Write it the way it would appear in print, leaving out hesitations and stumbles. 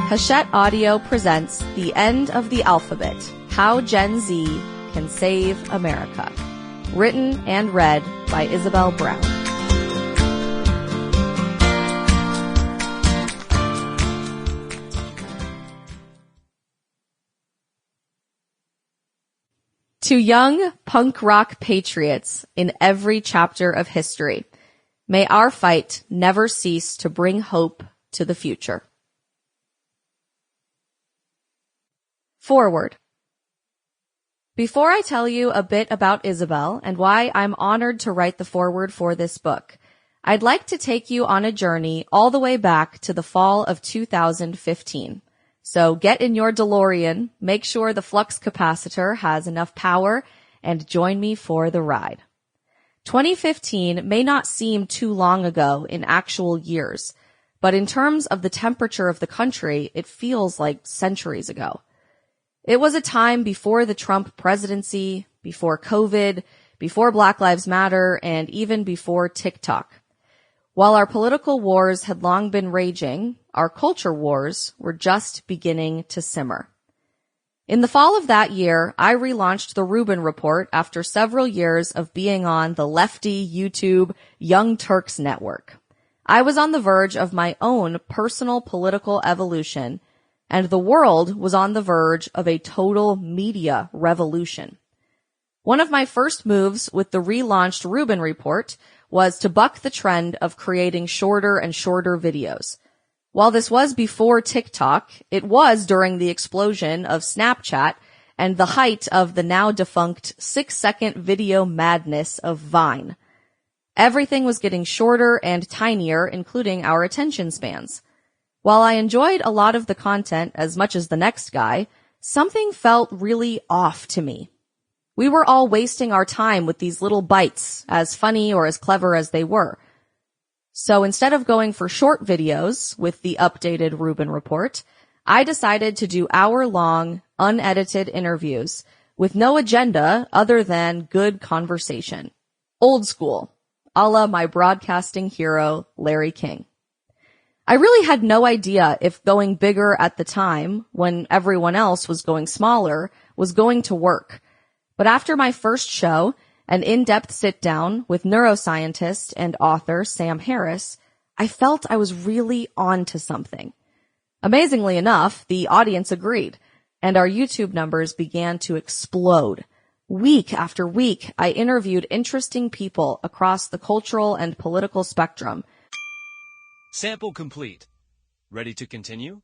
Hachette Audio presents The End of the Alphabet, How Gen Z Can Save America. Written and read by Isabel Brown. To young punk rock patriots in every chapter of history, may our fight never cease to bring hope to the future. Forward. Before I tell you a bit about Isabel and why I'm honored to write the foreword for this book, I'd like to take you on a journey all the way back to the fall of 2015. So get in your DeLorean, make sure the flux capacitor has enough power, and join me for the ride. 2015 may not seem too long ago in actual years, but in terms of the temperature of the country, it feels like centuries ago. It was a time before the Trump presidency, before COVID, before Black Lives Matter, and even before TikTok. While our political wars had long been raging, our culture wars were just beginning to simmer. In the fall of that year, I relaunched the Rubin Report after several years of being on the lefty YouTube Young Turks network. I was on the verge of my own personal political evolution, and the world was on the verge of a total media revolution. One of my first moves with the relaunched Rubin Report was to buck the trend of creating shorter and shorter videos. While this was before TikTok, it was during the explosion of Snapchat and the height of the now defunct 6-second video madness of Vine. Everything was getting shorter and tinier, including our attention spans. While I enjoyed a lot of the content as much as the next guy, something felt really off to me. We were all wasting our time with these little bites, as funny or as clever as they were. So instead of going for short videos with the updated Rubin Report, I decided to do hour-long, unedited interviews with no agenda other than good conversation. Old school, a la my broadcasting hero, Larry King. I really had no idea if going bigger at the time, when everyone else was going smaller, was going to work. But after my first show, an in-depth sit-down with neuroscientist and author Sam Harris, I felt I was really on to something. Amazingly enough, the audience agreed, and our YouTube numbers began to explode. Week after week, I interviewed interesting people across the cultural and political spectrum. Sample complete. Ready to continue?